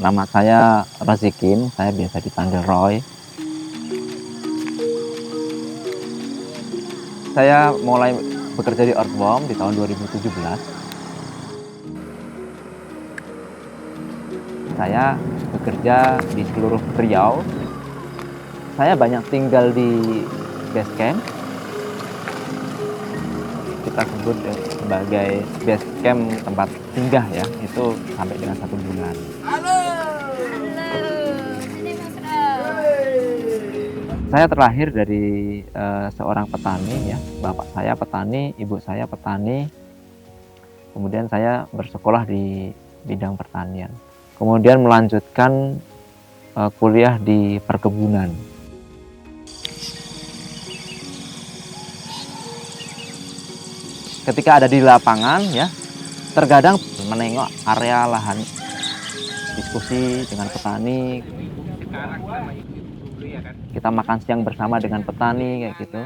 Nama saya Razikin, saya biasa dipanggil Roy. Saya mulai bekerja di Earthworm di tahun 2017. Saya bekerja di seluruh Riau. Saya banyak tinggal di base camp. Kita sebut sebagai base camp tempat singgah ya, itu sampai dengan 1 bulan. Saya terlahir dari seorang petani ya, bapak saya petani, ibu saya petani. Kemudian saya bersekolah di bidang pertanian. Kemudian melanjutkan kuliah di perkebunan. Ketika ada di lapangan ya, terkadang menengok area lahan, diskusi dengan petani. Kita makan siang bersama dengan petani kayak gitu.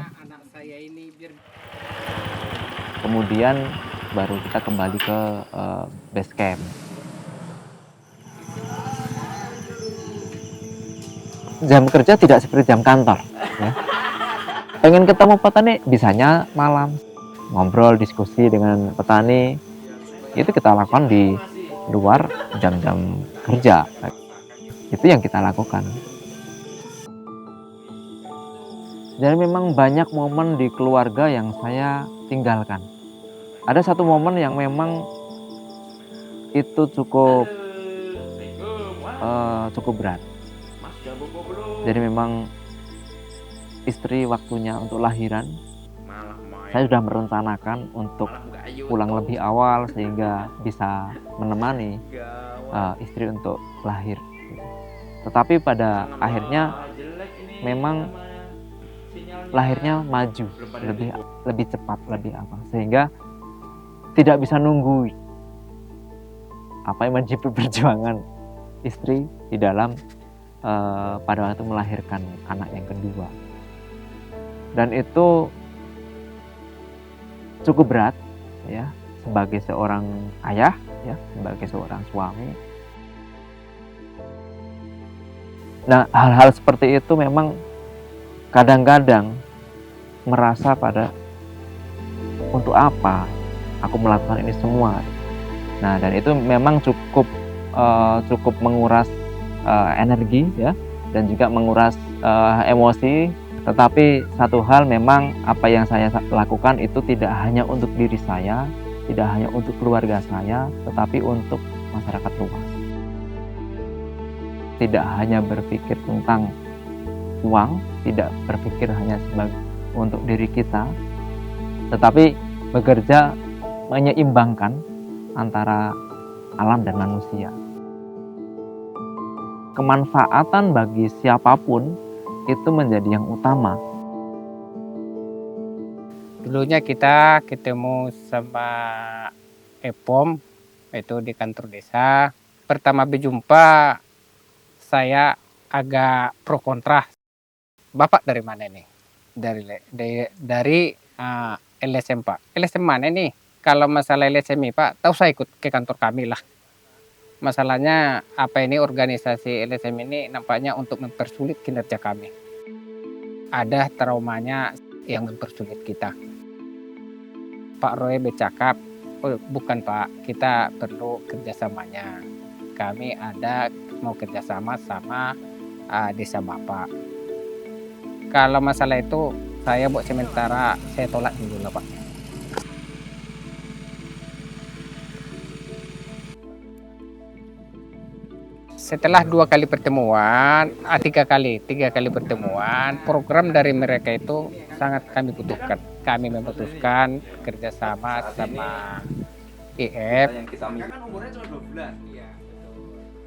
Kemudian baru kita kembali ke base camp. Jam kerja tidak seperti jam kantor ya. Pengen ketemu petani bisanya malam, ngobrol diskusi dengan petani, itu kita lakukan di luar jam-jam kerja. Itu yang kita lakukan. Dan memang banyak momen di keluarga yang saya tinggalkan. Ada satu momen yang memang itu cukup berat. Jadi memang istri waktunya untuk lahiran. Saya sudah merencanakan untuk pulang lebih awal sehingga bisa menemani istri untuk lahir. Tetapi pada akhirnya memang lahirnya maju lebih cepat, lebih apa, sehingga tidak bisa nunggu apa yang menjadi perjuangan istri di dalam pada waktu melahirkan anak yang kedua. Dan itu cukup berat ya, sebagai seorang ayah ya, sebagai seorang suami. Nah, hal-hal seperti itu memang kadang-kadang merasa pada untuk apa aku melakukan ini semua. Nah, dan itu memang cukup menguras energi ya, dan juga menguras emosi. Tetapi satu hal memang apa yang saya lakukan itu tidak hanya untuk diri saya, tidak hanya untuk keluarga saya, tetapi untuk masyarakat luas. Tidak hanya berpikir tentang uang, tidak berpikir hanya untuk diri kita, tetapi bekerja menyeimbangkan antara alam dan manusia. Kemanfaatan bagi siapapun itu menjadi yang utama. Dulunya kita ketemu sama EPOM, itu di kantor desa. Pertama berjumpa, saya agak pro kontra. Bapak dari mana nih? Dari LSM Pak. LSM mana nih? Kalau masalah LSM Pak, tahu saya ikut ke kantor kami lah. Masalahnya apa ini organisasi LSM ini nampaknya untuk mempersulit kinerja kami. Ada traumanya yang mempersulit kita. Pak Roy bercakap, oh, bukan Pak, kita perlu kerjasamanya. Kami mau kerjasama sama desa Bapak. Kalau masalah itu saya buat sementara saya tolak dulu lah Pak. Setelah 2 kali pertemuan, 3 kali pertemuan, program dari mereka itu sangat kami butuhkan. Kami memutuskan kerjasama sama IF.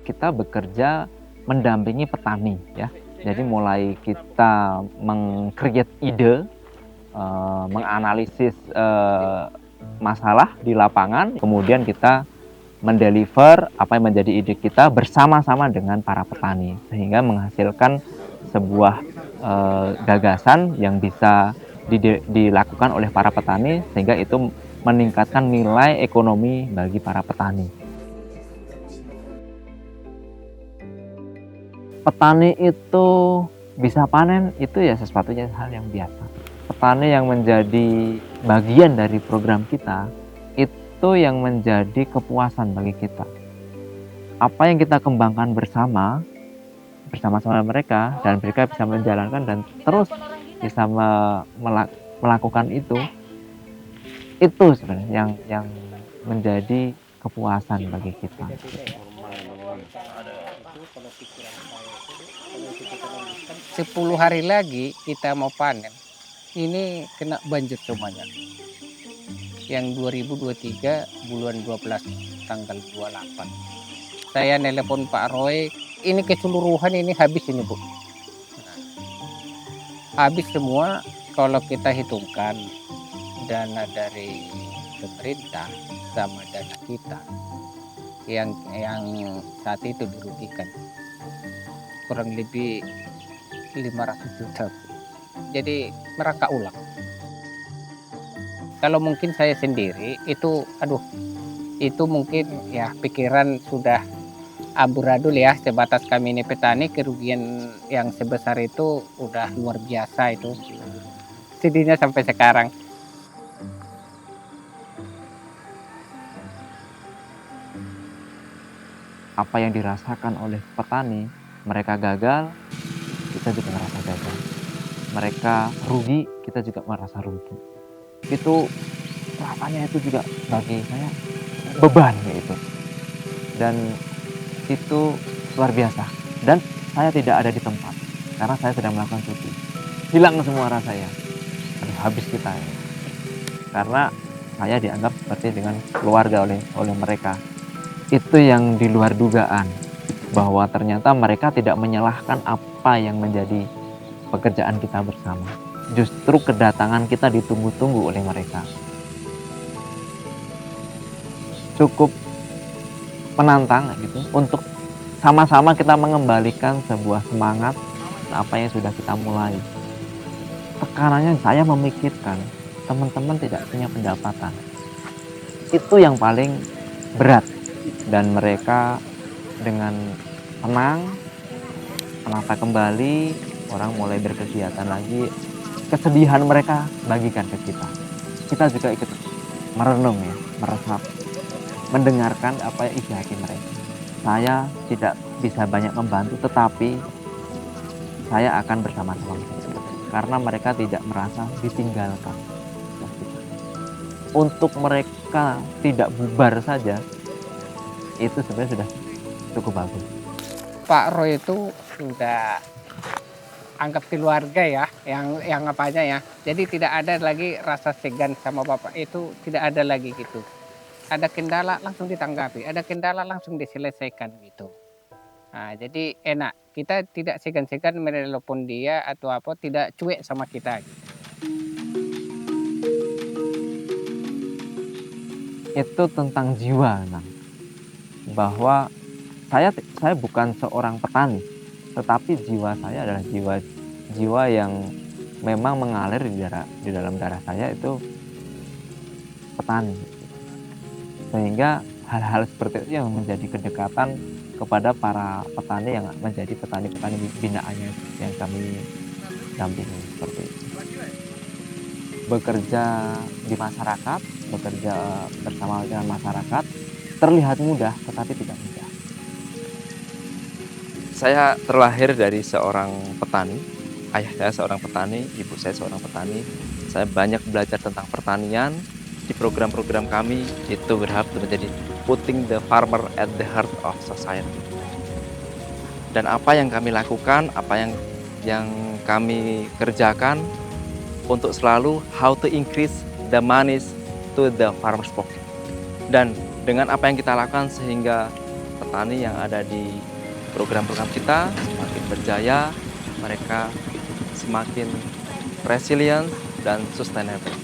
Kita bekerja mendampingi petani ya. Jadi mulai kita meng-create ide, menganalisis masalah di lapangan, kemudian kita mendeliver apa yang menjadi ide kita bersama-sama dengan para petani, sehingga menghasilkan sebuah gagasan yang bisa dilakukan oleh para petani, sehingga itu meningkatkan nilai ekonomi bagi para petani. Petani itu bisa panen itu ya sesuatunya hal yang biasa. Petani yang menjadi bagian dari program kita, itu yang menjadi kepuasan bagi kita. Apa yang kita kembangkan bersama-sama mereka, dan mereka bisa menjalankan dan terus bisa melakukan itu sebenarnya yang menjadi kepuasan bagi kita. 10 hari lagi kita mau panen, ini kena banjir semuanya. Yang 2023 bulan 12 tanggal 28. Saya nelpon Pak Roy, ini keseluruhan ini habis ini Bu. Habis semua kalau kita hitungkan dana dari pemerintah sama dana kita yang saat itu dirugikan kurang lebih 500 juta. Jadi merangkak ulang. Kalau mungkin saya sendiri itu mungkin ya pikiran sudah amburadul ya, sebatas kami ini petani kerugian yang sebesar itu udah luar biasa itu. Sedihnya sampai sekarang. Apa yang dirasakan oleh petani, mereka gagal, kita juga merasa gagal. Mereka rugi, kita juga merasa rugi. Itu rasanya itu juga bagi saya beban itu. Dan itu luar biasa. Dan saya tidak ada di tempat karena saya sedang melakukan cuti. Hilang semua rasa saya. Aduh, habis kita. Karena saya dianggap seperti dengan keluarga oleh mereka. Itu yang di luar dugaan, bahwa ternyata mereka tidak menyalahkan apa yang menjadi pekerjaan kita bersama. Justru kedatangan kita ditunggu-tunggu oleh mereka. Cukup menantang gitu untuk sama-sama kita mengembalikan sebuah semangat apa yang sudah kita mulai. Tekanannya saya memikirkan teman-teman tidak punya pendapatan. Itu yang paling berat, dan mereka dengan tenang menata kembali, orang mulai berkegiatan lagi. Kesedihan mereka bagikan ke kita. Kita juga ikut merenung ya, meresap, mendengarkan apa isi hati mereka. Saya tidak bisa banyak membantu, tetapi saya akan bersama-sama mereka karena mereka tidak merasa ditinggalkan. Untuk mereka tidak bubar saja, itu sebenarnya sudah cukup bagus. Pak Roy itu sudah anggap keluarga ya, yang apanya ya. Jadi tidak ada lagi rasa segan sama Bapak itu, tidak ada lagi gitu. Ada kendala langsung ditanggapi, ada kendala langsung diselesaikan gitu. Nah, jadi enak, kita tidak segan-segan menelpon dia atau apa, tidak cuek sama kita gitu. Itu tentang jiwa, Nang. Bahwa saya bukan seorang petani, tetapi jiwa saya adalah jiwa yang memang mengalir di dalam darah saya itu petani. Sehingga hal-hal seperti itu yang menjadi kedekatan kepada para petani yang menjadi petani-petani binaannya yang kami dampingi seperti itu. Bekerja di masyarakat, bekerja bersama dengan masyarakat terlihat mudah tetapi tidak mudah. Saya terlahir dari seorang petani. Ayah saya seorang petani, ibu saya seorang petani. Saya banyak belajar tentang pertanian. Di program-program kami itu berharap menjadi putting the farmer at the heart of society. Dan apa yang kami lakukan, apa yang kami kerjakan untuk selalu how to increase the money to the farmer's pocket. Dan dengan apa yang kita lakukan sehingga petani yang ada di program-program kita semakin berjaya, mereka semakin resilient dan sustainable.